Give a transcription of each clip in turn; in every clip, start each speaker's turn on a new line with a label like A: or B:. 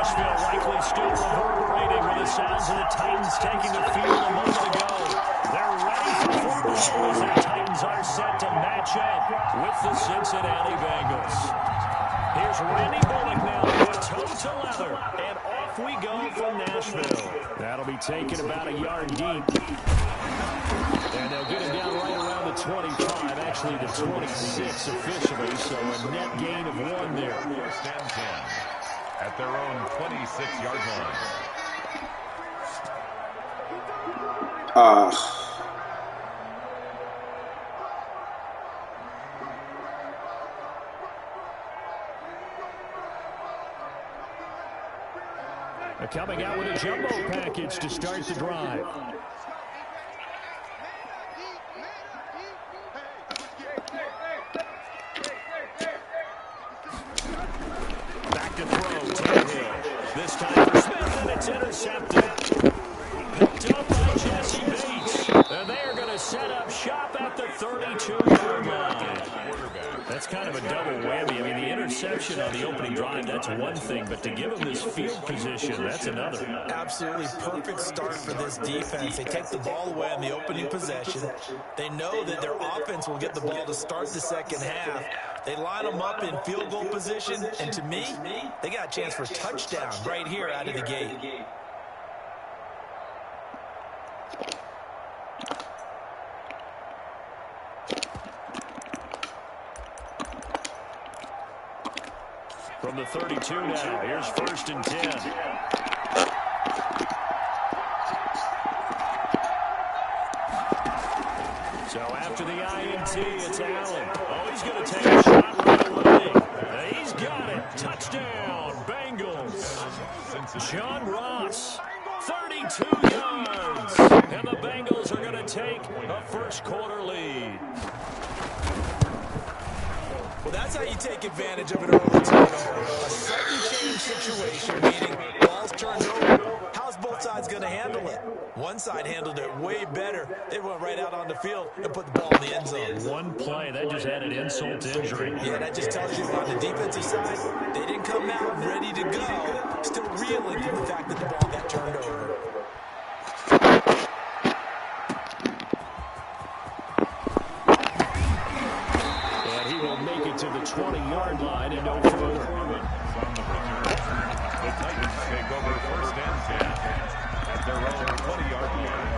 A: Nashville likely still reverberating with the sounds of the Titans taking the field a moment ago. They're ready for football as the Titans are set to match up with the Cincinnati Bengals. Here's Randy Bullock now with toe to leather, and off we go from Nashville. That'll be taken about a yard deep. And they'll get him down right around the 25, actually the 26 officially, so a net gain of 1 there.
B: First and 10 at their own 26-yard line.
A: Coming out with a jumbo package to start the drive. Back to throw, Tannehill. This time for Smith, and it's intercepted. Picked up by Jesse Bates. And they are going to set up shop at the 32-yard line. That's kind of a double whammy. I mean, the interception on the opening drive, that's one thing, but to give them this field position, that's another.
C: Absolutely perfect start for this defense. They take the ball away on the opening possession. They know that their offense will get the ball to start the second half. They line them up in field goal position, and to me, they got a chance for a touchdown right here out of the gate.
A: From the 32 now, here's 1st and 10. So after the INT, it's Allen. Oh, he's going to take a shot right away. He's got it. Touchdown, Bengals. John Ross, 32 yards. And the Bengals are going to take a first-quarter lead.
C: Well, that's how you take advantage of an early turnover. A sudden change situation, meaning ball's turned over. How's both sides going to handle it? One side handled it way better. They went right out on the field and put the ball in the end zone.
A: One play, that just added insult to injury.
C: Yeah, that just tells you on the defensive side, they didn't come out ready to go. Still reeling from the fact that the ball got turned over.
A: To the 20-yard line and no further.
B: The Titans take over 1st and 10 at their own 20-yard line.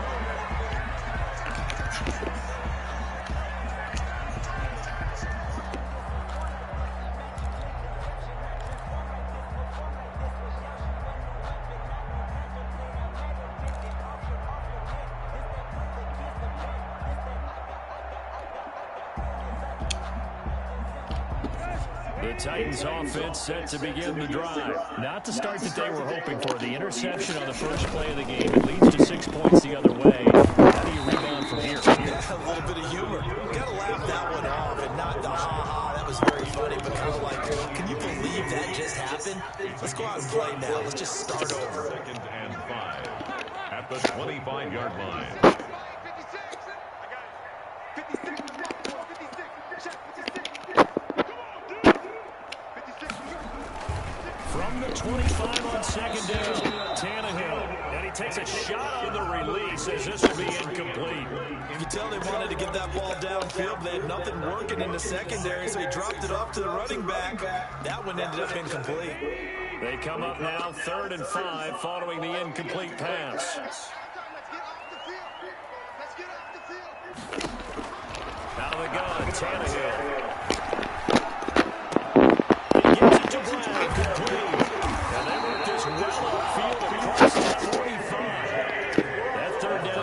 A: The Titans offense set to begin the drive. Not the start that they were hoping for. The interception on the first play of the game. It leads to 6 points the other way. How do you rebound from here?
C: Yeah, a little bit of humor. Got to laugh that one off and not the ha-ha. That was very funny, but kind of like, can you believe that just happened? Let's go out and play now. Let's just start over.
B: 2nd and 5 at the 25-yard line.
A: From the 25 on 2nd down, Tannehill. And he takes a shot on the release as this will be incomplete.
C: You can tell they wanted to get that ball downfield. They had nothing working in the secondary, so he dropped it off to the running back. That one ended up incomplete.
A: They come up now 3rd and 5 following the incomplete pass. Out of the gun, Tannehill.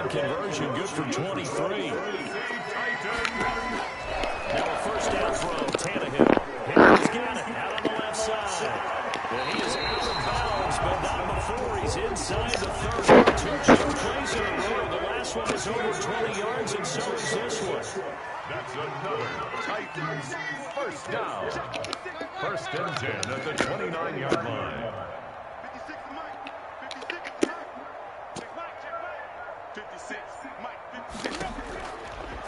A: Conversion good for 23. Now a first down throw, Tannehill. He's got it out on the left side. And he is out of bounds, but not before he's inside the 30. 2 jump plays in a row. The last one is over 20 yards, and so is this one.
B: That's another Titans first down. 1st and 10 at the 29-yard line.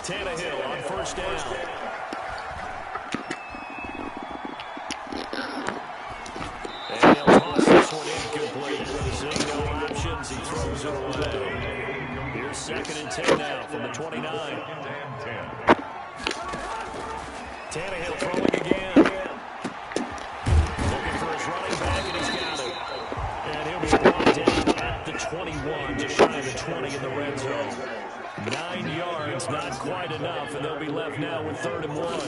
A: Tannehill on first down. And they'll toss this one 2nd and 10 now from the 29. Tannehill throwing again. Looking for his running back, and he's got it. And he'll be brought down at the 21, just shy of the 20 in the red zone. 9 yards, not quite enough, and they'll be left now with 3rd and 1.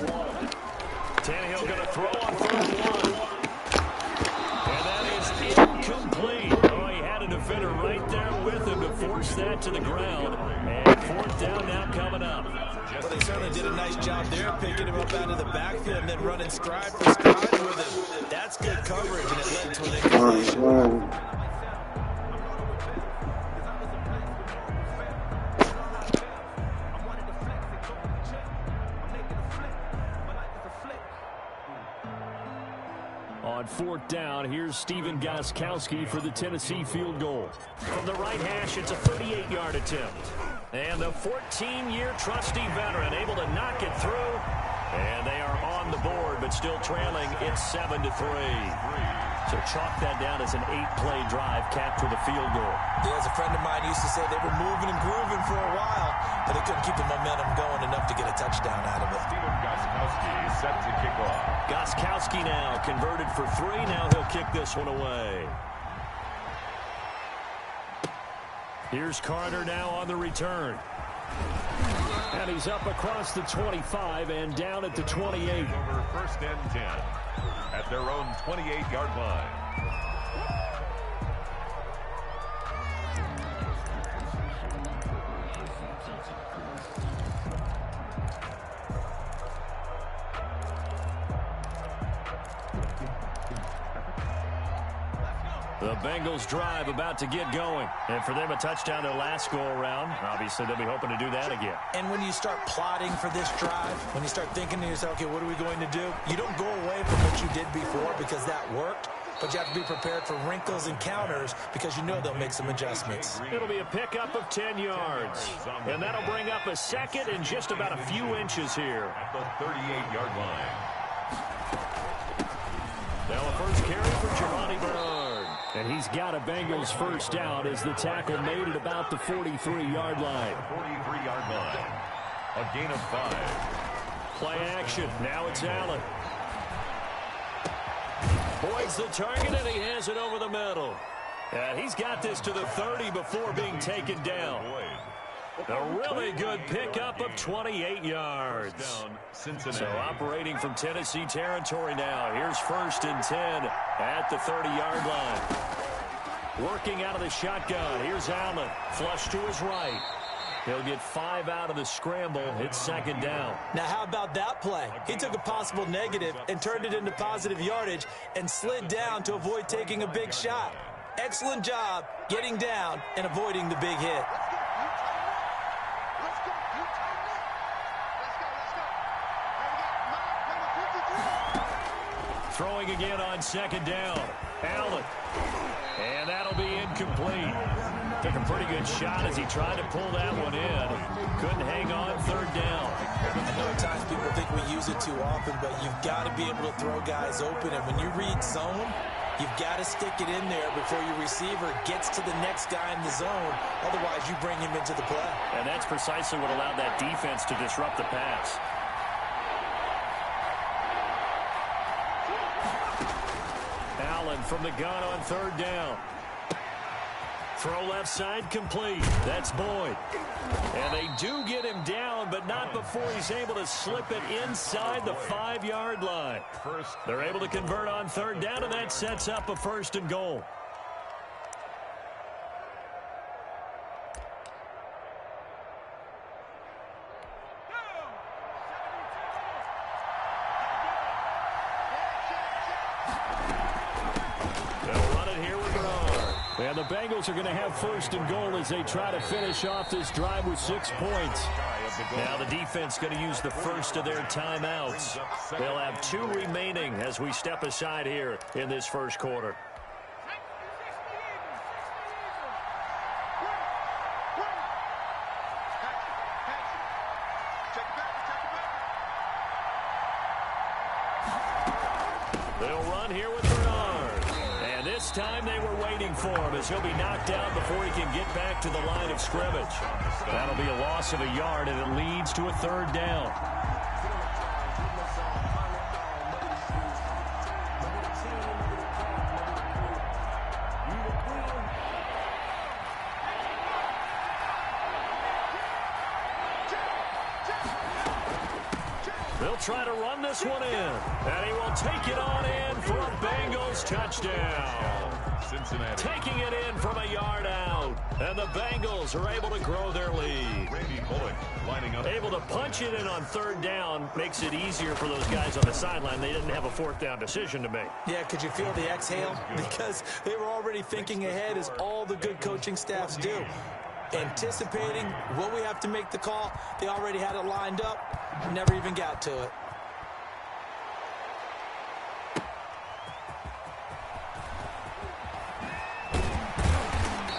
A: Tannehill going to throw on 3rd and 1. And that is incomplete. Oh, he had a defender right there with him to force that to the ground. And 4th down now coming up.
C: Well, they certainly did a nice job there, picking him up out of the backfield and then running stride for stride with him. That's good coverage, and it led to an incompletion.
A: On 4th down, here's Stephen Gostkowski for the Tennessee field goal. From the right hash, it's a 38-yard attempt. And the 14-year trusty veteran able to knock it through. And they are on the board, but still trailing. It's 7-3. So chalk that down as an 8-play drive capped with a field goal.
C: Yeah, as a friend of mine used to say, they were moving and grooving for a while, but they couldn't keep the momentum going enough to get a touchdown out of it.
B: Stephen Gostkowski set to kick off.
A: Gostkowski now converted for 3. Now he'll kick this one away. Here's Carter now on the return. And he's up across the 25 and down at the 28.
B: Over 1st and 10 at their own 28-yard line.
A: The Bengals drive about to get going. And for them, a touchdown their last go-around. Obviously, they'll be hoping to do that again.
C: And when you start plotting for this drive, when you start thinking to yourself, okay, what are we going to do? You don't go away from what you did before because that worked, but you have to be prepared for wrinkles and counters because you know they'll make some adjustments.
A: It'll be a pickup of 10 yards. And that'll bring up a 2nd and just about a few inches here.
B: At the 38-yard line.
A: Now a first carry for Giovanni Bernard. And he's got a Bengals first down as the tackle made it about the 43-yard line.
B: 43-yard line. A gain of 5.
A: Play action. Now it's Allen. Boyd's the target, and he has it over the middle. And he's got this to the 30 before being taken down. A really good pickup of 28 yards. So operating from Tennessee territory now. Here's 1st and 10 at the 30-yard line. Working out of the shotgun. Here's Allen. Flush to his right. He'll get 5 out of the scramble. It's 2nd down.
C: Now, how about that play? He took a possible negative and turned it into positive yardage and slid down to avoid taking a big shot. Excellent job getting down and avoiding the big hit.
A: Throwing again on 2nd down. Allen. And that'll be incomplete. Took a pretty good shot as he tried to pull that one in. Couldn't hang on 3rd down.
C: I know at times people think we use it too often, but you've got to be able to throw guys open. And when you read zone, you've got to stick it in there before your receiver gets to the next guy in the zone. Otherwise, you bring him into the play.
A: And that's precisely what allowed that defense to disrupt the pass. Allen from the gun on 3rd down. Throw left side complete. That's Boyd. And they do get him down, but not before he's able to slip it inside the 5-yard line. They're able to convert on 3rd down, and that sets up a 1st and goal. And the Bengals are going to have 1st and goal as they try to finish off this drive with 6 points. Now the defense going to use the first of their timeouts. They'll have 2 remaining as we step aside here in this first quarter. They'll run here with Bernard. And this time they were waiting for him, as he'll be knocked down before he can get back to the line of scrimmage. That'll be a loss of a yard, and it leads to a 3rd down. They'll try to run this one in, and he will take it on in for a Bengals touchdown. Cincinnati taking it in from a yard out, and the Bengals are able to grow their lead. Lining up. Able to punch it in on 3rd down makes it easier for those guys on the sideline. They didn't have a 4th down decision to make.
C: Yeah, could you feel the exhale? Because they were already thinking ahead, as all the good coaching staffs do. Anticipating what we have to make the call. They already had it lined up. Never even got to it.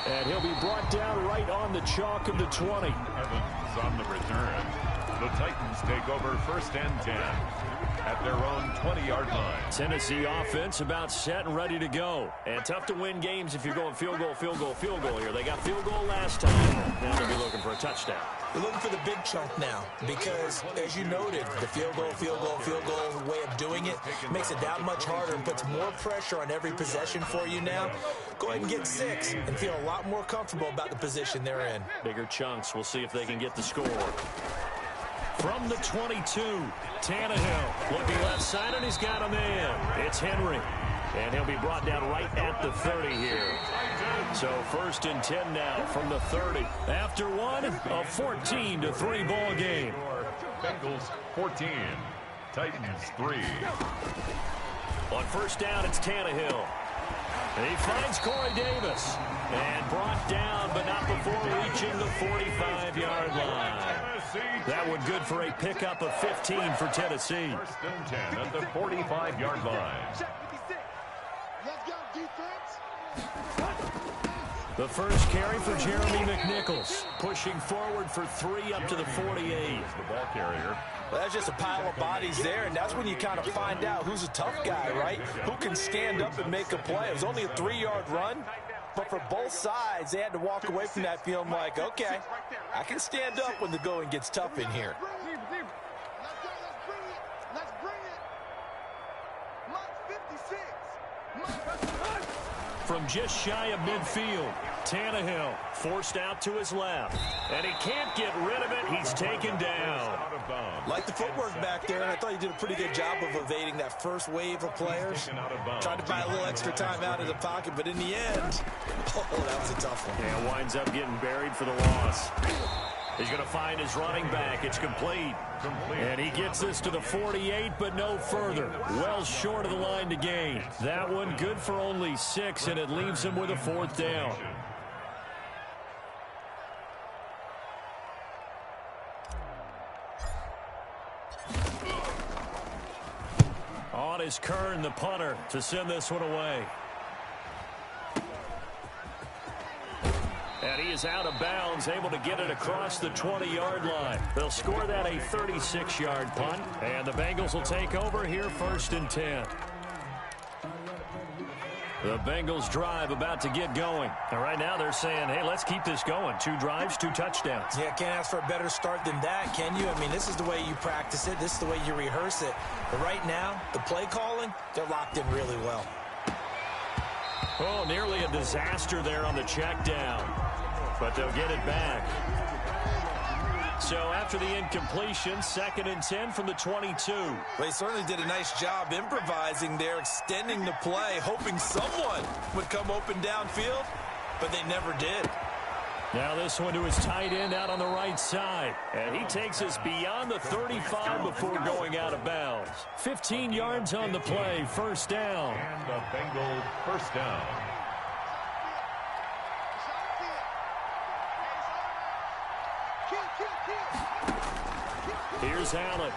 A: And he'll be brought down right on the chalk of the 20.
B: Evans on the return. The Titans take over 1st and 10 at their own 20-yard line.
A: Tennessee offense about set and ready to go. And tough to win games if you're going field goal, field goal, field goal here. They got field goal last time. Now they'll be looking for a touchdown.
C: They're looking for the big chunk now because, as you noted, the field goal way of doing it makes it that much harder and puts more pressure on every possession for you now. Go ahead and get 6 and feel a lot more comfortable about the position they're in.
A: Bigger chunks. We'll see if they can get the score. From the 22, Tannehill looking left side, and he's got a man. It's Henry. And he'll be brought down right at the 30 here. So 1st and 10 now from the 30. After one, a 14-3 ball game.
B: Bengals 14, Titans 3.
A: On 1st down, it's Tannehill. And he finds Corey Davis. And brought down, but not before reaching the 45-yard line. That one good for a pickup of 15 for Tennessee.
B: 1st and 10 at the 45-yard line.
A: The first carry for Jeremy McNichols, pushing forward for 3 up to the 48.
B: The ball carrier.
C: Well, that's just a pile of bodies there, and that's when you kind of find out who's a tough guy, right? Who can stand up and make a play. It was only a 3-yard run, but for both sides, they had to walk away from that feeling like, okay, I can stand up when the going gets tough in here.
A: From just shy of midfield, Tannehill forced out to his left. And he can't get rid of it. He's taken down.
C: Like the footwork back there, and I thought he did a pretty good job of evading that first wave of players. Tried to buy a little extra time out of the pocket, but in the end, oh, that was a tough one.
A: Yeah, winds up getting buried for the loss. He's going to find his running back. It's complete. And he gets this to the 48, but no further. Well short of the line to gain. That one good for only 6, and it leaves him with a 4th down. On is Kern, the punter, to send this one away. And he is out of bounds, able to get it across the 20-yard line. They'll score that a 36-yard punt, and the Bengals will take over here 1st and 10. The Bengals drive about to get going. And right now they're saying, hey, let's keep this going. 2 drives, 2 touchdowns.
C: Yeah, can't ask for a better start than that, can you? I mean, this is the way you practice it. This is the way you rehearse it. But right now, the play calling, they're locked in really well.
A: Oh, nearly a disaster there on the check down. But they'll get it back. So after the incompletion, 2nd and 10 from the 22.
C: Well, they certainly did a nice job improvising there, extending the play, hoping someone would come open downfield, but they never did.
A: Now this one to his tight end out on the right side. And he takes us beyond the 35 before going out of bounds. 15 yards on the play, 1st down.
B: And the Bengal 1st down.
A: Here's Allen.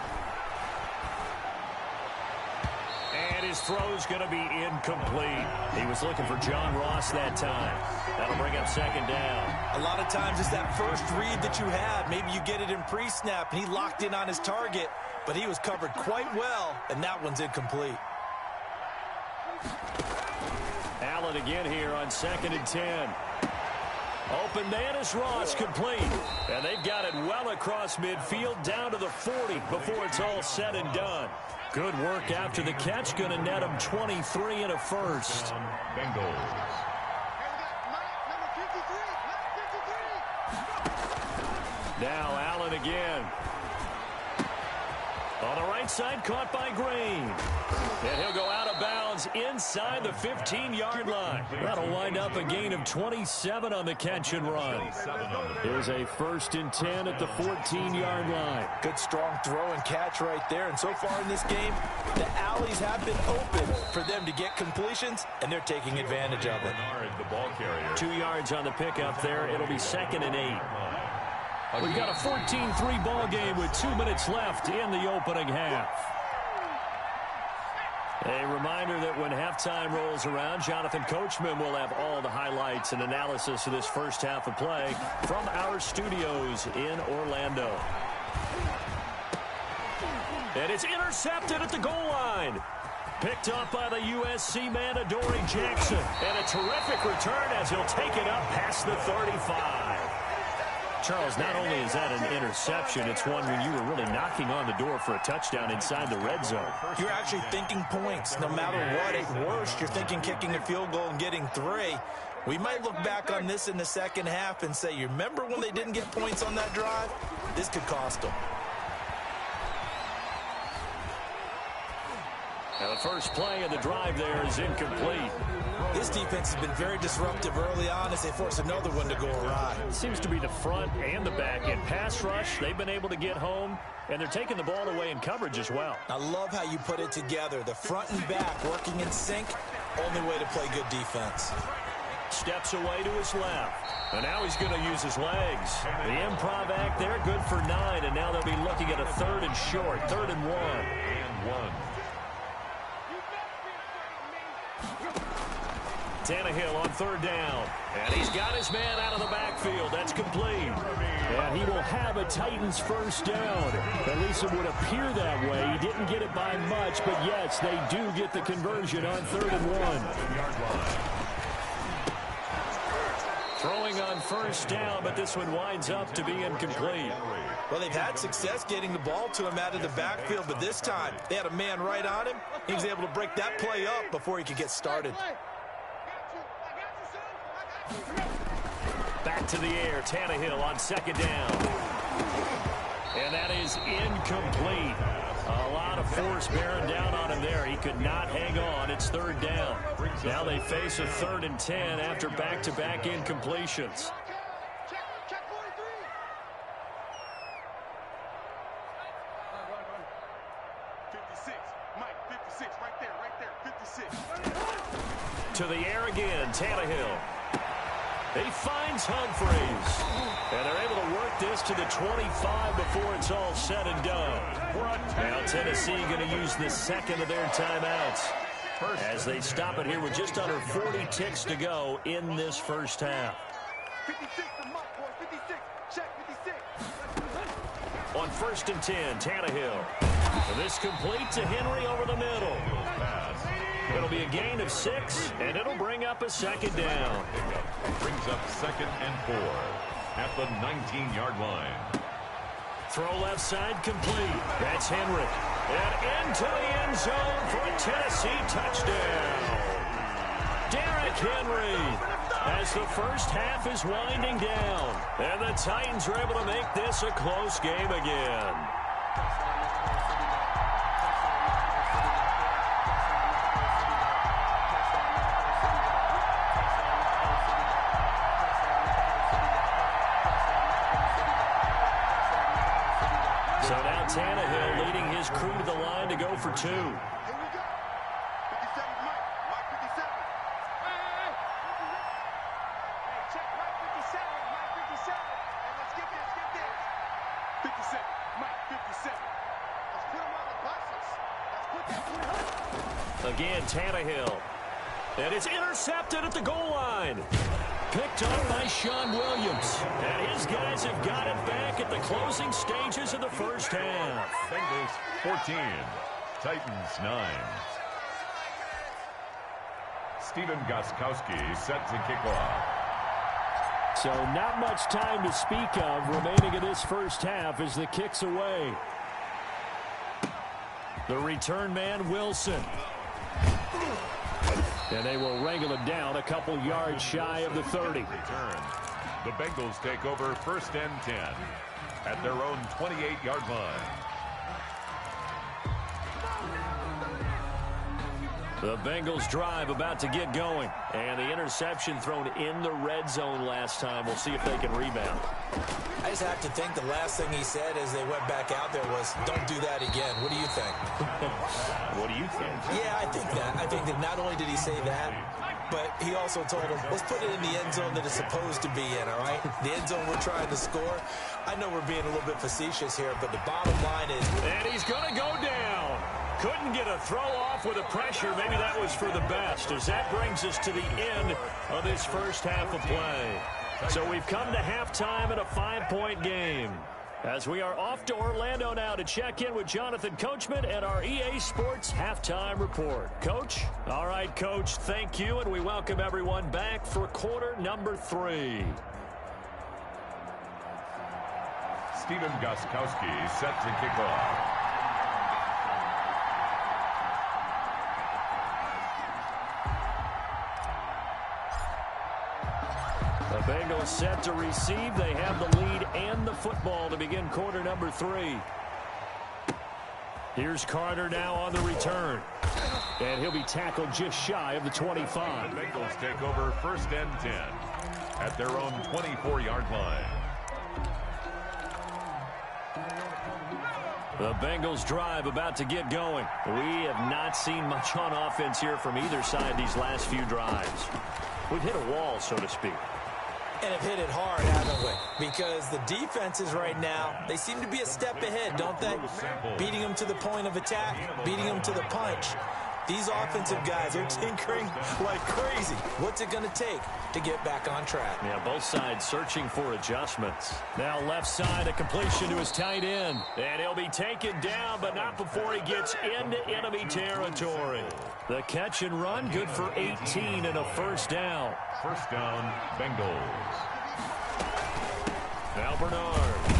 A: And his throw's going to be incomplete. He was looking for John Ross that time. That'll bring up 2nd down.
C: A lot of times it's that first read that you had. Maybe you get it in pre-snap, and he locked in on his target, but he was covered quite well, and that one's incomplete.
A: Allen Allen again here on 2nd and 10. Open man is Ross, complete. And they've got it well across midfield down to the 40 before it's all said and done. Good work after the catch. Going to net him 23 and a first.
B: Bengals.
A: Now Allen again. On the right side, caught by Green. And he'll go out of bounds inside the 15-yard line. That'll wind up a gain of 27 on the catch and run. Here's a 1st and 10 at the 14-yard line.
C: Good strong throw and catch right there. And so far in this game, the alleys have been open for them to get completions, and they're taking advantage of it.
B: The ball carrier.
A: 2 yards on the pickup there. It'll be 2nd and 8. We've got a 14-3 ball game with 2 minutes left in the opening half. A reminder that when halftime rolls around, Jonathan Coachman will have all the highlights and analysis of this first half of play from our studios in Orlando. And it's intercepted at the goal line. Picked up by the USC man, Adoree Jackson. And a terrific return as he'll take it up past the 35. Charles, not only is that an interception, it's one when you were really knocking on the door for a touchdown inside the red zone.
C: You're actually thinking points. No matter what, at worst, you're thinking kicking a field goal and getting 3. We might look back on this in the second half and say, you remember when they didn't get points on that drive? This could cost them.
A: Now the first play of the drive there is incomplete.
C: This defense has been very disruptive early on as they force another one to go awry.
A: It seems to be the front and the back end. Pass rush, they've been able to get home, and they're taking the ball away in coverage as well.
C: I love how you put it together. The front and back working in sync, only way to play good defense.
A: Steps away to his left. And now he's going to use his legs. The improv act there, good for 9, and now they'll be looking at a 3rd and short, 3rd and 1.
B: And 1.
A: Tannehill on 3rd down. And he's got his man out of the backfield. That's complete. And he will have a Titans first down. At least it would appear that way. He didn't get it by much, but yes, they do get the conversion on 3rd and 1. Throwing on first down, but this one winds up to be incomplete.
C: Well, they've had success getting the ball to him out of the backfield, but this time they had a man right on him. He was able to break that play up before he could get started.
A: Back to the air, Tannehill on 2nd down. And that is incomplete. A lot of force bearing down on him there. He could not hang on. It's 3rd down. Now they face a 3rd and 10 after back-to-back incompletions. To the air again, Tannehill. He finds Humphreys. And they're able to work this to the 25 before it's all said and done. Now Tennessee going to use the 2nd of their timeouts as they stop it here with just under 40 ticks to go in this first half. On 1st and 10, Tannehill. And this complete to Henry over the middle. It'll be a gain of 6, and it'll bring up a 2nd down.
B: Brings up 2nd and 4 at the 19-yard line.
A: Throw left side complete. That's Henry. And into the end zone for a Tennessee touchdown. Derrick Henry as the first half is winding down. And the Titans are able to make this a close game again. So now Tannehill leading his crew to the line to go for 2. Again, Tannehill. And it's intercepted at the goal line. Picked up by Sean Williams. And his guys have got it back at the closing stages of the first half.
B: Bengals 14, Titans 9. Stephen Gostkowski set to kick off.
A: So not much time to speak of remaining in this first half as the kick's away. The return man, Wilson. And they will wrangle it down a couple yards shy of the 30.
B: Return. The Bengals take over 1st and 10 at their own 28-yard line.
A: The Bengals drive about to get going. And the interception thrown in the red zone last time. We'll see if they can rebound.
C: I just have to think the last thing he said as they went back out there was, don't do that again. What do you think?
A: What do you think?
C: Yeah, I think that. I think that not only did he say that, but he also told him, let's put it in the end zone that it's supposed to be in, all right? The end zone we're trying to score. I know we're being a little bit facetious here, but the bottom line is...
A: And he's going to go down. Couldn't get a throw off with the pressure. Maybe that was for the best, as that brings us to the end of this first half of play. So we've come to halftime in a 5-point game. As we are off to Orlando now to check in with Jonathan Coachman and our EA Sports Halftime Report. Coach? All right, Coach, thank you, and we welcome everyone back for quarter number 3.
B: Stephen Gostkowski set to kick off.
A: The Bengals set to receive. They have the lead and the football to begin quarter number 3. Here's Carter now on the return. And he'll be tackled just shy of the 25.
B: The Bengals take over 1st and 10 at their own 24-yard line.
A: The Bengals drive about to get going. We have not seen much on offense here from either side these last few drives. We've hit a wall, so to speak.
C: And have hit it hard, haven't we? Because the defenses right now, they seem to be a step ahead, don't they? Beating them to the point of attack, beating them to the punch. These offensive guys are tinkering like crazy. What's it going to take to get back on track?
A: Yeah, both sides searching for adjustments. Now left side, a completion to his tight end. And he'll be taken down, but not before he gets into enemy territory. The catch and run, good for 18 and a first down.
B: First down, Bengals.
A: Now Bernard.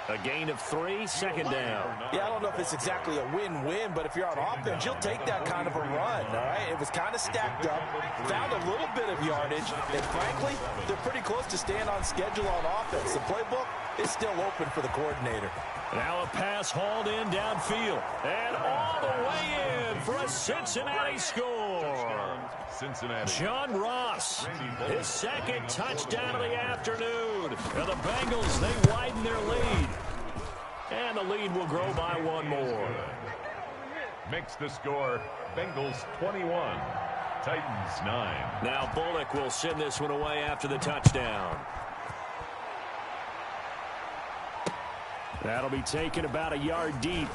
A: A gain of 3, second down.
C: Yeah, I don't know if it's exactly a win-win, but if you're on offense, you'll take that kind of a run, all right? It was kind of stacked up, found a little bit of yardage, and frankly, they're pretty close to staying on schedule on offense. The playbook is still open for the coordinator.
A: Now a pass hauled in downfield. And all the way in for a Cincinnati score.
B: Cincinnati.
A: John Ross, his second touchdown of the afternoon. And the Bengals, they widen their lead. And the lead will grow by 1 more.
B: Makes the score Bengals 21, Titans 9.
A: Now Bullock will send this one away after the touchdown. That'll be taken about a yard deep.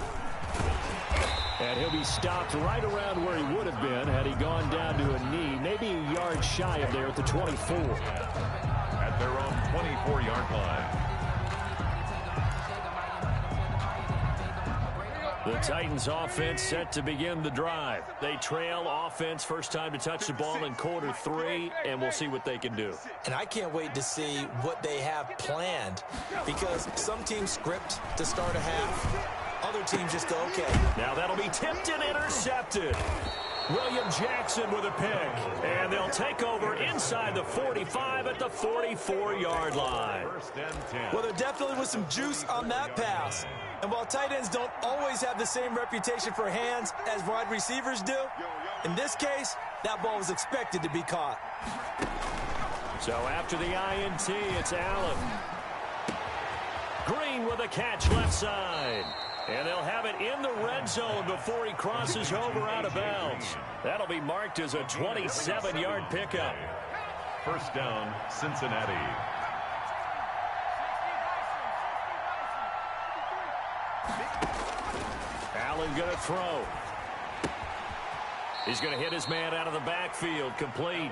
A: And he'll be stopped right around where he would have been had he gone down to a knee, maybe a yard shy of there at the 24.
B: At their own 24-yard line.
A: The Titans offense set to begin the drive. They trail offense, first time to touch the ball in quarter 3, and we'll see what they can do.
C: And I can't wait to see what they have planned, because some teams script to start a half. Other teams just go, okay.
A: Now that'll be tipped and intercepted. William Jackson with a pick. And they'll take over inside the 45 at the 44-yard line.
B: First and 10.
C: Well, there definitely was some juice on that pass. And while tight ends don't always have the same reputation for hands as wide receivers do, in this case, that ball was expected to be caught.
A: So after the INT, it's Allen. Green with a catch left side. And they'll have it in the red zone before he crosses over out of bounds. That'll be marked as a 27-yard pickup.
B: First down, Cincinnati.
A: Allen going to throw. He's going to hit his man out of the backfield, complete.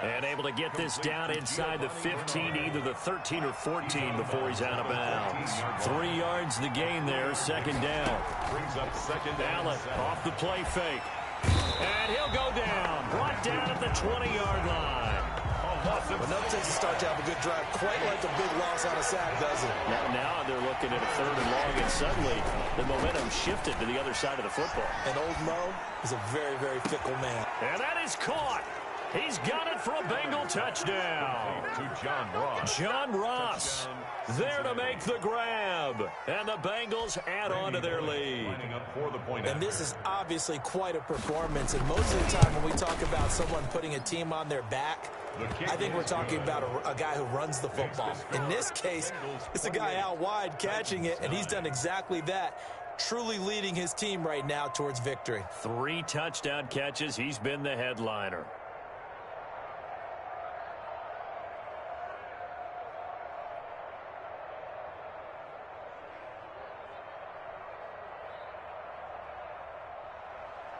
A: And able to get this down inside the 15, either the 13 or 14 before he's out of bounds. 3 yards the gain there, second down.
B: Brings up second down.
A: Allen off the play fake. And he'll go down. Brought down at the 20-yard line.
C: Well, nothing takes a start to have a good drive, quite like a big loss on a sack, does it?
A: Now they're looking at a 3rd and long, and suddenly the momentum shifted to the other side of the football.
C: And old Mo is a very, very fickle man.
A: And that is caught. He's got it for a Bengal touchdown.
B: To John Ross.
A: John Ross there to make the grab. And the Bengals add on to their lead.
C: And this is obviously quite a performance. And most of the time when we talk about someone putting a team on their back, I think we're talking about a guy who runs the football. In this case, it's a guy out wide catching it, and he's done exactly that, truly leading his team right now towards victory.
A: 3 touchdown catches. He's been the headliner.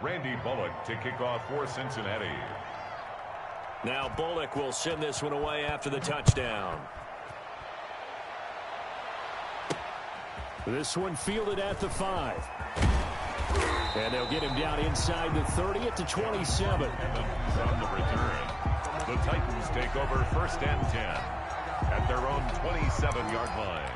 B: Randy Bullock to kick off for Cincinnati.
A: Now Bullock will send this one away after the touchdown. This one fielded at the 5. And they'll get him down inside the 30 at the 27.
B: From the return, the Titans take over 1st and 10 at their own 27-yard line.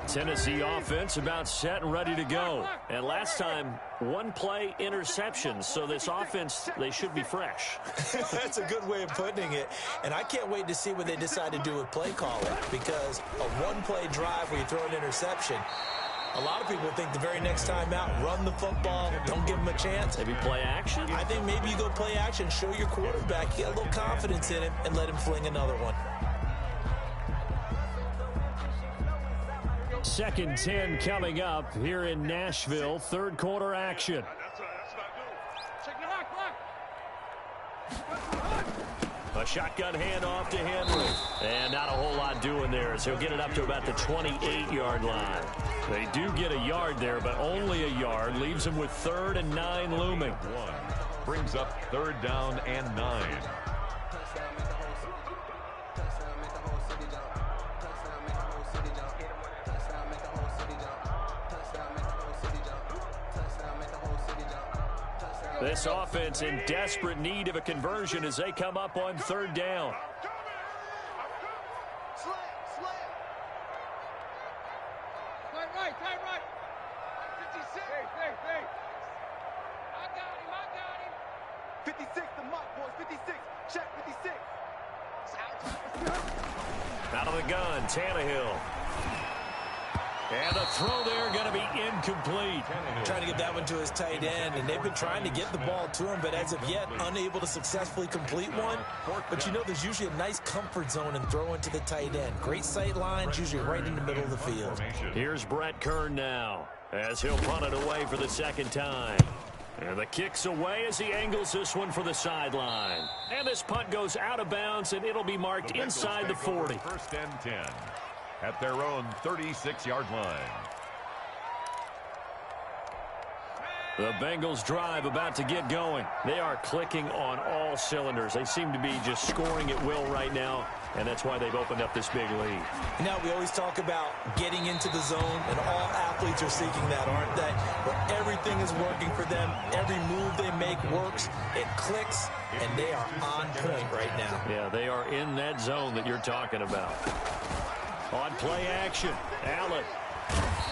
A: Tennessee offense about set and ready to go. And last time, 1-play interception. So this offense, they should be fresh.
C: That's a good way of putting it. And I can't wait to see what they decide to do with play calling. Because a 1-play drive where you throw an interception, a lot of people think the very next time out, run the football, don't give them a chance.
A: Maybe play action?
C: I think maybe you go play action, show your quarterback, get a little confidence in him, and let him fling another one.
A: 2nd and 10 coming up here in Nashville. 3rd quarter action. A shotgun handoff to Henry. And not a whole lot doing there, so he'll get it up to about the 28-yard line. They do get a yard there, but only a yard. Leaves them with 3rd and 9 looming.
B: Brings up 3rd down and 9.
A: This offense in desperate need of a conversion as they come up on 3rd down.
D: Right. 56. Hey. I got him. 56, the mock boys. 56. Check 56.
A: Out of the gun, Tannehill. And the throw there going to be incomplete.
C: Trying to get that one to his tight end, and they've been trying to get the ball to him, but as of yet, unable to successfully complete one. But you know there's usually a nice comfort zone in throwing to the tight end. Great sight lines, usually right in the middle of the field.
A: Here's Brett Kern now, as he'll punt it away for the 2nd time. And the kick's away as he angles this one for the sideline. And this punt goes out of bounds, and it'll be marked inside the 40.
B: 1st and 10 at their own 36-yard line.
A: The Bengals drive about to get going. They are clicking on all cylinders. They seem to be just scoring at will right now, and that's why they've opened up this big lead.
C: Now, we always talk about getting into the zone, and all athletes are seeking that, aren't they? Where everything is working for them. Every move they make works. It clicks, and they are on point right now.
A: Yeah, they are in that zone that you're talking about. On play action, Allen.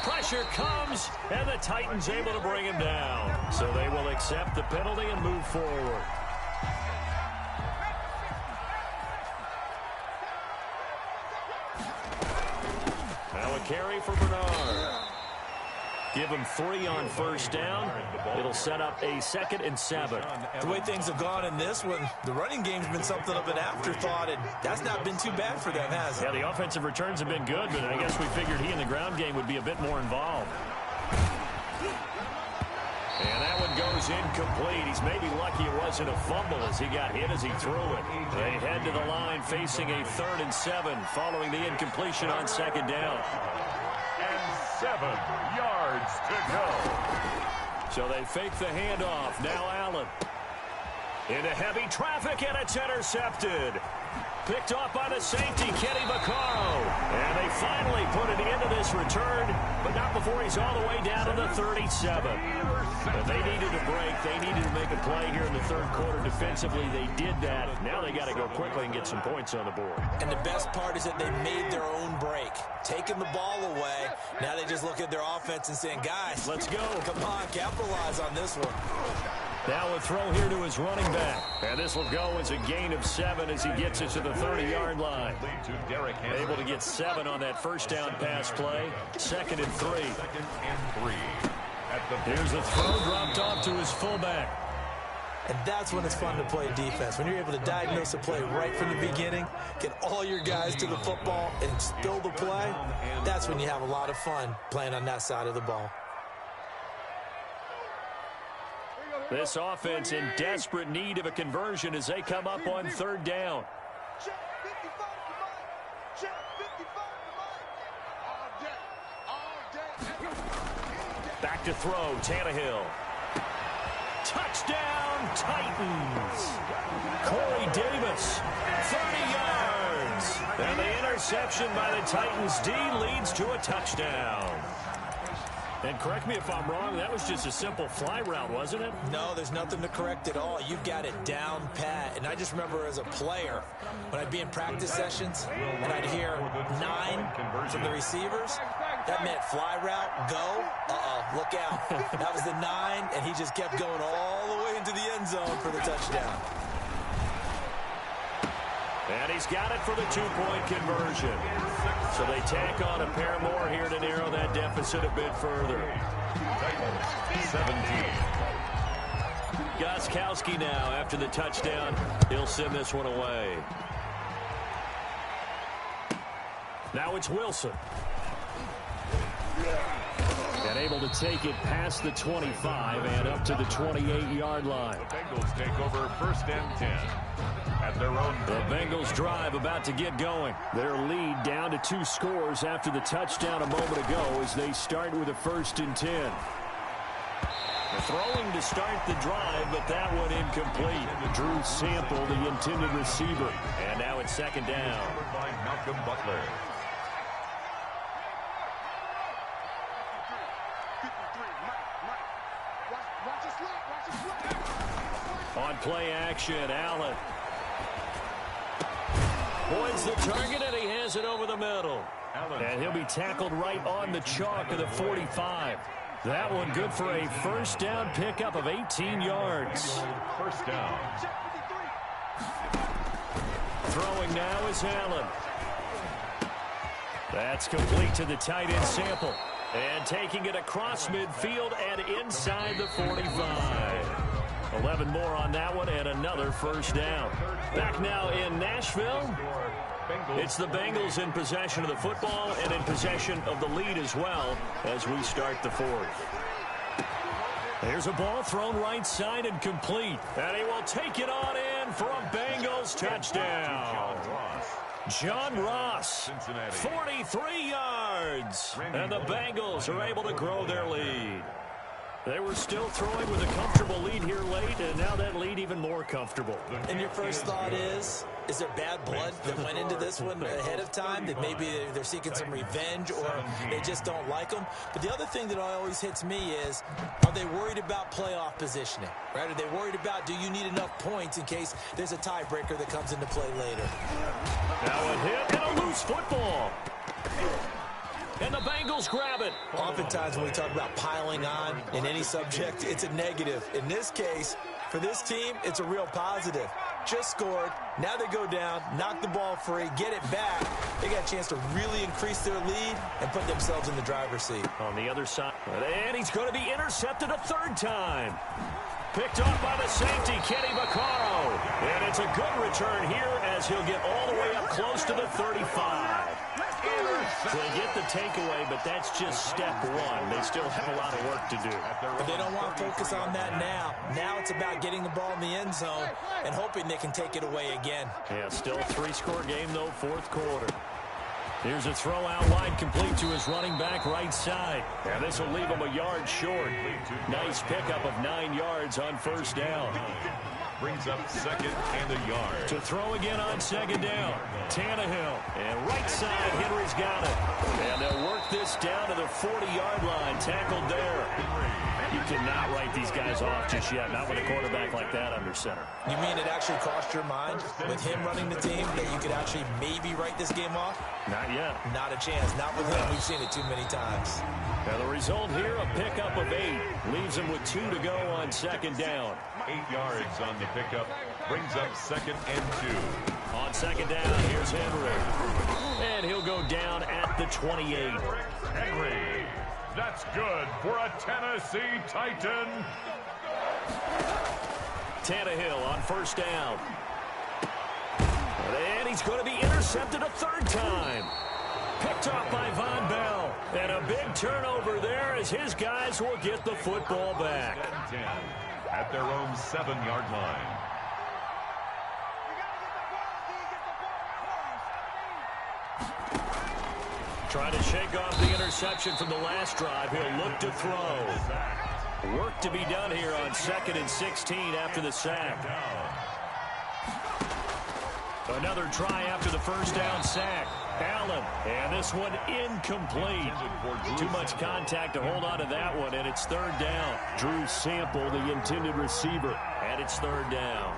A: Pressure comes, and the Titans able to bring him down. So they will accept the penalty and move forward. Now a carry for Bernard. Give him 3 on 1st down. It'll set up a 2nd and 7.
C: The way things have gone in this one, the running game's been something of an afterthought, and that's not been too bad for them, has it?
A: Yeah, the offensive returns have been good, but I guess we figured he in the ground game would be a bit more involved. And that one goes incomplete. He's maybe lucky it wasn't a fumble as he got hit as he threw it. They head to the line facing a 3rd and 7 following the incompletion on 2nd down.
B: 7 yards to go.
A: So they fake the handoff. Now Allen. Into heavy traffic, and it's intercepted. Picked off by the safety, Kenny Vaccaro. And they finally put it into this return, but not before he's all the way down to the 37. But they needed a break. They needed to make a play here in the third quarter defensively. They did that. Now they got to go quickly and get some points on the board.
C: And the best part is that they made their own break. Taking the ball away. Now they just look at their offense and saying, guys,
A: let's go.
C: Come on, capitalize on this one.
A: Now a throw here to his running back. And this will go as a gain of 7 as he gets it to the 30-yard line. Able to get 7 on that first down pass play. 2nd and 3. Here's a throw dropped off to his fullback.
C: And that's when it's fun to play defense. When you're able to diagnose a play right from the beginning, get all your guys to the football and spill the play, that's when you have a lot of fun playing on that side of the ball.
A: This offense in desperate need of a conversion as they come up on 3rd down. Back to throw, Tannehill. Touchdown, Titans. Corey Davis, 30 yards. And the interception by the Titans D leads to a touchdown. And correct me if I'm wrong, that was just a simple fly route, wasn't it?
C: No, there's nothing to correct at all. You've got it down pat. And I just remember as a player, when I'd be in practice sessions, and I'd hear 9 from the receivers, that meant fly route, go, look out. That was the 9, and he just kept going all the way into the end zone for the touchdown.
A: And he's got it for the 2-point conversion. So they tack on a pair more here to narrow that deficit a bit further.
B: 17.
A: Gostkowski now after the touchdown. He'll send this one away. Now it's Wilson. And able to take it past the 25 and up to the 28-yard line.
B: The Bengals take over 1st and 10. At their own.
A: The Bengals drive about to get going. Their lead down to 2 scores after the touchdown a moment ago as they start with a 1st and 10. Throwing to start the drive, but that one incomplete. Drew Sample, the intended receiver. And now it's 2nd down.
B: By Malcolm Butler.
A: On play action, Allen. Points the target, and he has it over the middle. And he'll be tackled right on the chalk of the 45. That one good for a 1st down pickup of 18 yards.
B: 1st down.
A: Throwing now is Allen. That's complete to the tight end Sample. And taking it across midfield and inside the 45. 11 more on that one and another 1st down. Back now in Nashville. It's the Bengals in possession of the football and in possession of the lead as well as we start the 4th. There's a ball thrown right side and complete. And he will take it on in for a Bengals touchdown. John Ross, 43 yards. And the Bengals are able to grow their lead. They were still throwing with a comfortable lead here late, and now that lead even more comfortable.
C: And your first thought is there bad blood that went into this one ahead of time, that maybe they're seeking some revenge or they just don't like them? But the other thing that always hits me is, are they worried about playoff positioning? Right? Are they worried about, do you need enough points in case there's a tiebreaker that comes into play later?
A: Now a hit and a loose football. And the Bengals grab it.
C: Oftentimes when we talk about piling on in any subject, it's a negative. In this case, for this team, it's a real positive. Just scored. Now they go down, knock the ball free, get it back. They got a chance to really increase their lead and put themselves in the driver's seat.
A: On the other side, and he's going to be intercepted a 3rd time. Picked off by the safety, Kenny Vaccaro. And it's a good return here as he'll get all the way up close to the 35. So they get the takeaway, but that's just step 1. They still have a lot of work to do.
C: But they don't want to focus on that now. Now it's about getting the ball in the end zone and hoping they can take it away again.
A: Yeah, still a 3-score game, though, 4th quarter. Here's a throw out wide, complete to his running back right side. And this will leave him a yard short. Nice pickup of 9 yards on first down.
B: Brings up second and a yard.
A: To throw again on second down. Tannehill. And right side, Henry's got it. And they'll work this down to the 40-yard line. Tackled there. You cannot write these guys off just yet. Not with a quarterback like that under center.
C: You mean it actually crossed your mind with him running the team that you could actually maybe write this game off?
A: Not yet.
C: Not a chance. Not with him. We've seen it too many times.
A: Now the result here, a pickup of 8. Leaves him with 2 to go on second down.
B: 8 yards on the pickup. Brings up second and 2.
A: On second down, here's Henry. And he'll go down at the 28.
B: Henry. That's good for a Tennessee Titan.
A: Tannehill on first down. And he's going to be intercepted a third time. Picked off by Von Bell. And a big turnover there as his guys will get the football back.
B: 10 at their own 7-yard line.
A: Trying to shake off the interception from the last drive. He'll look to throw. Work to be done here on 2nd and 16 after the sack. Another try after the first down sack. Allen, and this one incomplete. Too much contact to hold on to that one, and it's third down. Drew Sample, the intended receiver, and it's third down.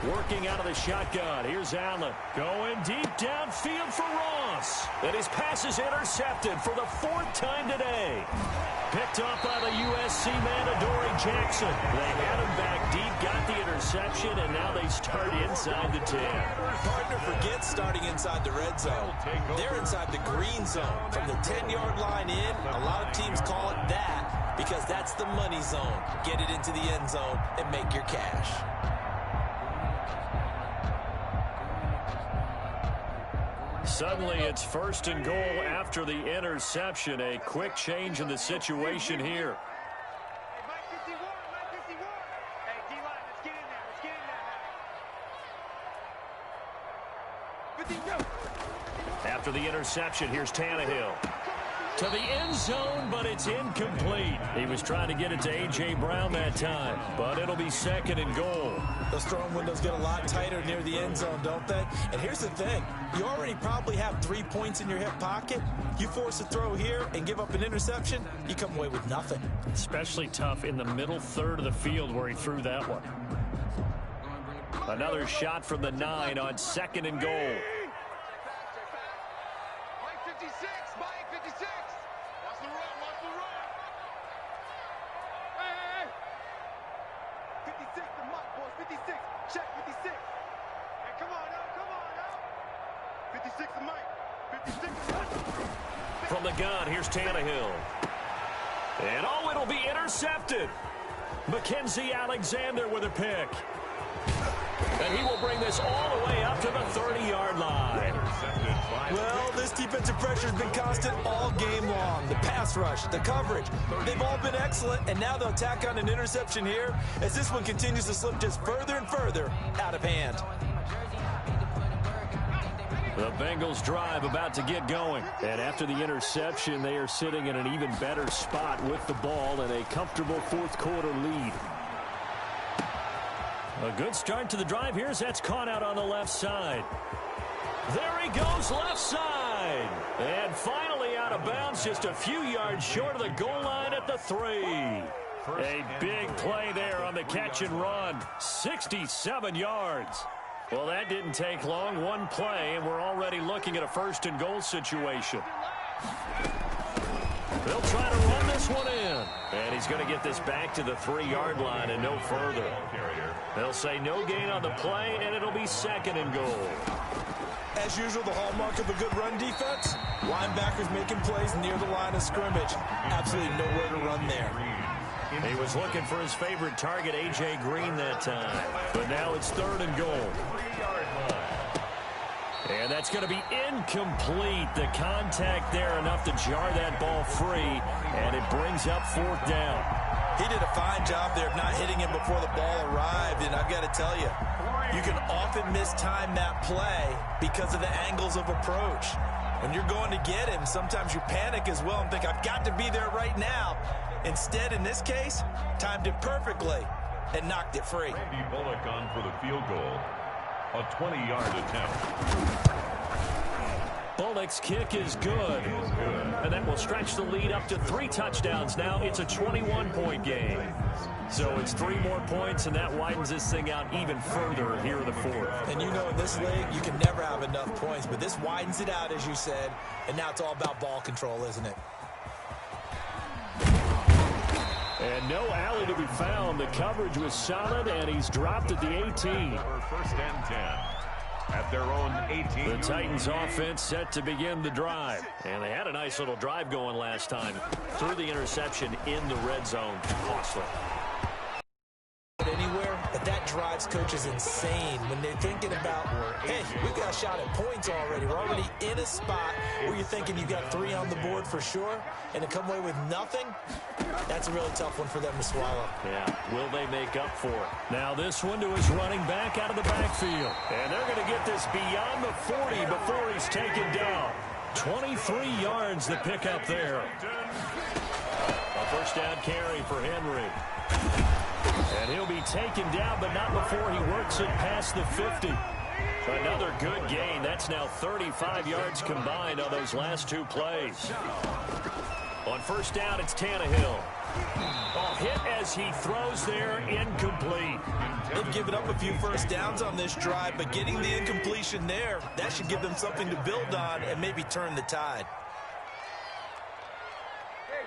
A: Working out of the shotgun. Here's Allen. Going deep downfield for Ross. And his pass is intercepted for the 4th time today. Picked up by the USC man, Adoree Jackson. They had him back deep, got the interception, and now they start inside the 10.
C: Partner forgets starting inside the red zone. They're inside the green zone. From the 10-yard line in, a lot of teams call it that because that's the money zone. Get it into the end zone and make your cash.
A: Suddenly, it's 1st and goal after the interception. A quick change in the situation here. After the interception, here's Tannehill. To the end zone, but it's incomplete. He was trying to get it to A.J. Brown that time, but it'll be 2nd and goal.
C: Those throwing windows get a lot tighter near the end zone, don't they? And here's the thing. You already probably have 3 points in your hip pocket. You force a throw here and give up an interception, you come away with nothing.
A: Especially tough in the middle third of the field where he threw that one. Another shot from the 9 on 2nd and goal. From the gun, here's Tannehill. And oh, it'll be intercepted. Mackenzie Alexander with a pick. And he will bring this all the way up to the 30-yard line.
C: Well, this defensive pressure has been constant all game long. The pass rush, the coverage, they've all been excellent, and now they'll tack on an interception here as this one continues to slip just further and further out of hand.
A: The Bengals drive about to get going. And after the interception, they are sitting in an even better spot with the ball and a comfortable 4th quarter lead. A good start to the drive here as that's caught out on the left side. There he goes, left side. And finally out of bounds, just a few yards short of the goal line at the 3. A big play there on the catch and run. 67 yards. Well, that didn't take long. One play, and we're already looking at a 1st and goal situation. They'll try to run this one in. And he's going to get this back to the 3-yard line and no further. They'll say no gain on the play, and it'll be 2nd and goal.
C: As usual, the hallmark of a good run defense, linebackers making plays near the line of scrimmage. Absolutely nowhere to run there.
A: He was looking for his favorite target, A.J. Green, that time. But now it's 3rd and goal. And that's going to be incomplete. The contact there enough to jar that ball free, and it brings up 4th down.
C: He did a fine job there of not hitting him before the ball arrived, and I've got to tell you, you can often mistime that play because of the angles of approach. When you're going to get him, sometimes you panic as well and think, I've got to be there right now. Instead, in this case, timed it perfectly and knocked it free.
B: Randy Bullock on for the field goal. A 20-yard attempt.
A: Bullock's kick is good. And that will stretch the lead up to 3 touchdowns now. It's a 21-point game. So it's 3 more points, and that widens this thing out even further here in the 4th.
C: And you know in this league, you can never have enough points, but this widens it out, as you said, and now it's all about ball control, isn't it?
A: And no alley to be found. The coverage was solid, and he's dropped at the 18.
B: First and 10 at their own 18.
A: The Titans offense set to begin the drive. And they had a nice little drive going last time. Threw the interception in the red zone. Costly.
C: Anywhere, but that drives coaches insane when they're thinking about, hey, we've got a shot at points already. We're already in a spot where you're thinking you've got 3 on the board for sure, and to come away with nothing, that's a really tough one for them to swallow.
A: Yeah, will they make up for it? Now this one to his running back out of the backfield. And they're going to get this beyond the 40 before he's taken down. 23 yards to pick up there. A first down carry for Henry. And he'll be taken down, but not before he works it past the 50. Another good gain. That's now 35 yards combined on those last 2 plays. On first down, it's Tannehill. Hit as he throws there, incomplete.
C: They've given up a few first downs on this drive, but getting the incompletion there, that should give them something to build on and maybe turn the tide.
D: Hey.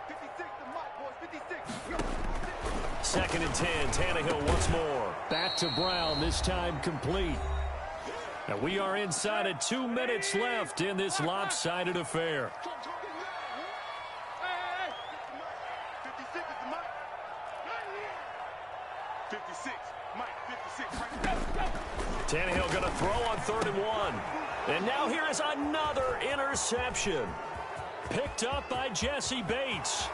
D: 56, the mark, boys, 56.
A: 2nd and 10, Tannehill once more. Back to Brown, this time complete. And we are inside of 2 minutes left in this lopsided affair.
D: Hey. 56 is the mark. 56, Mike, 56.
A: Tannehill going to throw on 3rd and 1. And now here is another interception. Picked up by Jesse Bates.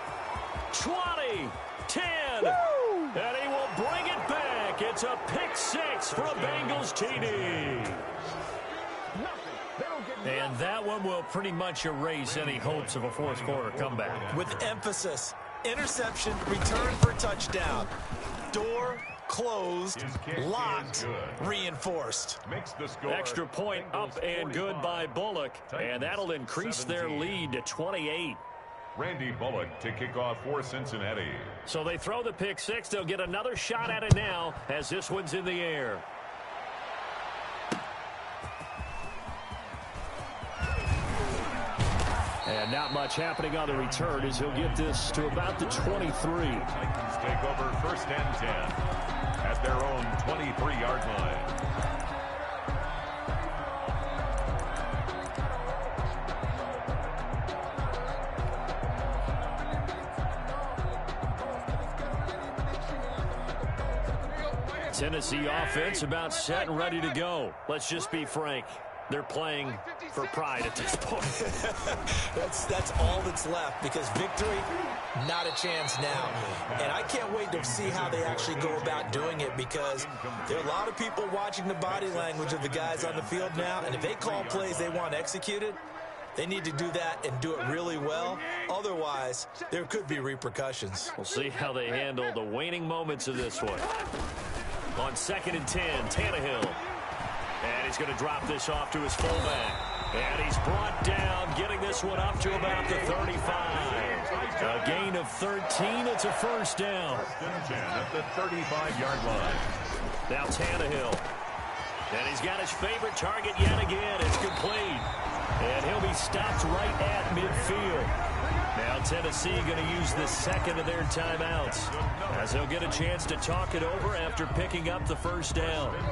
A: 20, 10, and he will bring it back. It's a pick 6 for a Bengals TD. And that one will pretty much erase any hopes of a 4th quarter comeback.
C: With emphasis, interception, return for touchdown. Door closed, locked, reinforced.
B: Makes the score.
A: Extra point up and good by Bullock. And that'll increase their lead to 28.
B: Randy Bullock to kick off for Cincinnati.
A: So they throw the pick 6. They'll get another shot at it now as this one's in the air. And not much happening on the return as he'll get this to about the 23.
B: Titans take over first and 10 at their own 23-yard line.
A: Tennessee offense about set and ready to go. Let's just be frank. They're playing for pride at this point.
C: That's all that's left, because victory, not a chance now. And I can't wait to see how they actually go about doing it, because there are a lot of people watching the body language of the guys on the field now, and if they call plays they want executed, they need to do that and do it really well. Otherwise, there could be repercussions.
A: We'll see how they handle the waning moments of this one. On 2nd and 10, Tannehill. And he's going to drop this off to his fullback. And he's brought down, getting this one up to about the 35. A gain of 13. It's a first down.
B: First and 10 at the 35-yard line.
A: Now Tannehill. And he's got his favorite target yet again. It's complete. And he'll be stopped right at midfield. Now Tennessee going to use the second of their timeouts, as he'll get a chance to talk it over after picking up the first down.
B: 10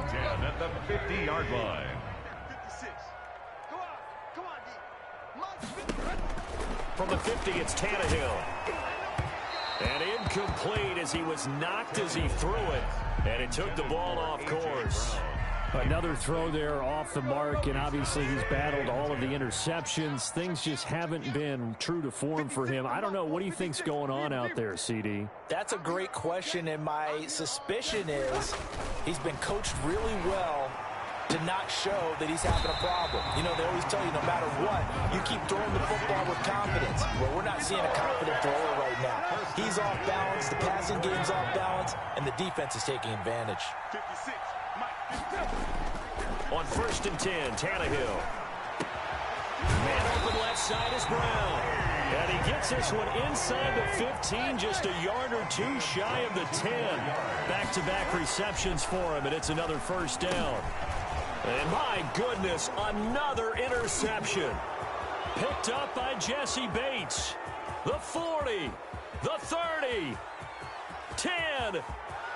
B: at the 50-yard line.
D: 56. Come on, D.
A: From the 50, it's Tannehill. And incomplete as he was knocked as he threw it. And it took the ball off course.
E: Another throw there off the mark, and obviously he's battled all of the interceptions. Things just haven't been true to form for him. I don't know. What do you think's going on out there, CD?
C: That's a great question, and my suspicion is he's been coached really well to not show that he's having a problem. You know, they always tell you no matter what, you keep throwing the football with confidence. Well, we're not seeing a confident thrower right now. He's off balance, the passing game's off balance, and the defense is taking advantage.
D: 56.
A: On 1st and 10, Tannehill. Man open left side is Brown. And he gets this one inside the 15, just a yard or two shy of the 10. Back-to-back receptions for him, and it's another first down. And my goodness, another interception. Picked up by Jesse Bates. The 40, the 30, 10.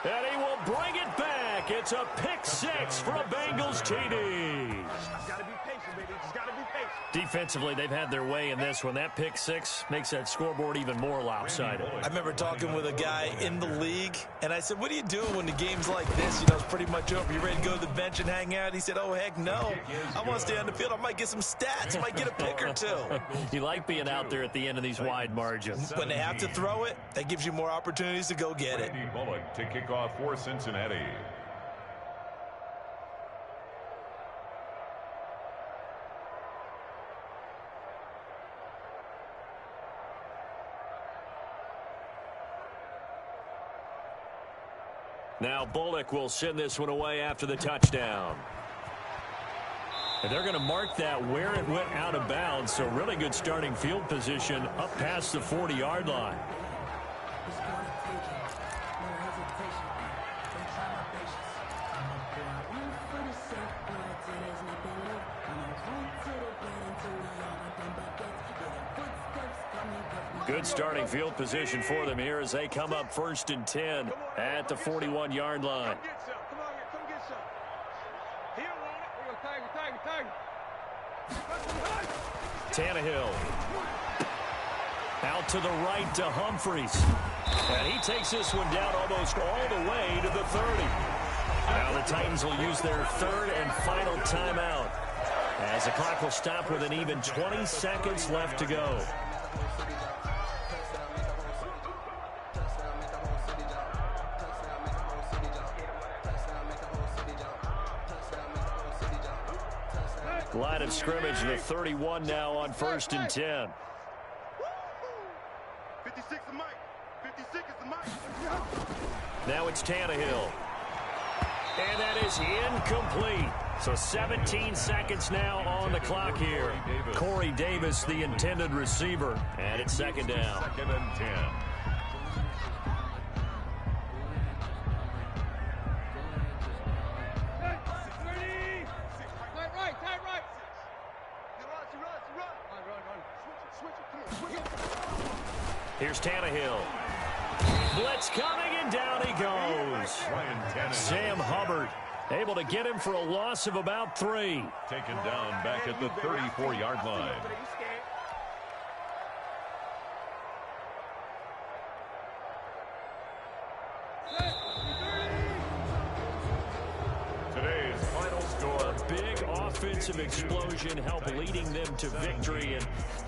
A: And he will bring it back. It's a pick six for a Bengals TD.
D: Just gotta be patient, baby. Just gotta be patient.
A: Defensively, they've had their way in this one. That pick six makes that scoreboard even more lopsided.
C: I remember talking with a guy in the league, and I said, what do you do when the game's like this? You know, it's pretty much over. You ready to go to the bench and hang out? He said, oh, heck no. I want to stay on the field. I might get some stats. I might get a pick or two.
A: You like being out there at the end of these wide margins.
C: When they have to throw it, that gives you more opportunities to go get it.
B: Randy Bullock to kick off for Cincinnati.
A: Now Bullock will send this one away after the touchdown. And they're going to mark that where it went out of bounds, so really good starting field position up past the 40-yard line. Good starting field position for them here as they come up 1st and 10 at the 41-yard line.
D: Come get some. Come on here. Come get some. He don't want it. We're going to tag him.
A: Tannehill. Out to the right to Humphries. And he takes this one down almost all the way to the 30. Now the Titans will use their third and final timeout, as the clock will stop with an even 20 seconds left to go. Line of scrimmage, the 31 now on 1st and 10.
D: 56 is Mike. 56 is the Mike.
A: Now it's Tannehill. And that is incomplete. So 17 seconds now on the clock here. Corey Davis, the intended receiver. And it's 2nd down.
B: 2nd and 10.
A: Here's Tannehill. Blitz coming, and down he goes. Sam Hubbard able to get him for a loss of about 3.
B: Taken down back at the 34-yard line. Today's final score.
A: A big offensive explosion helped leading them to victory. And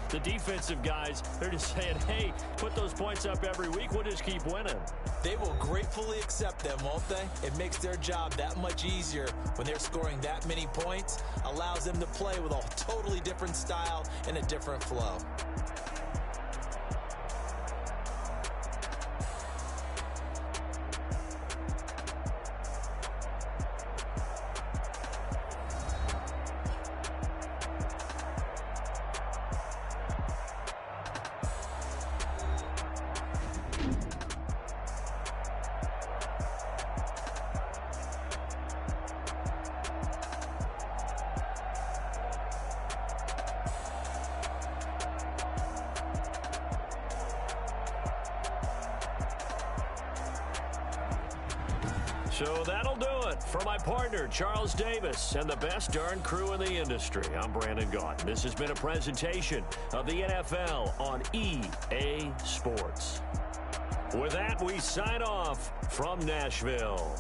A: the defensive guys, they're just saying, hey, put those points up every week. We'll just keep winning.
C: They will gratefully accept them, won't they? It makes their job that much easier when they're scoring that many points. Allows them to play with a totally different style and a different flow.
A: So that'll do it. For my partner, Charles Davis, and the best darn crew in the industry, I'm Brandon Gaudin. This has been a presentation of the NFL on EA Sports. With that, we sign off from Nashville.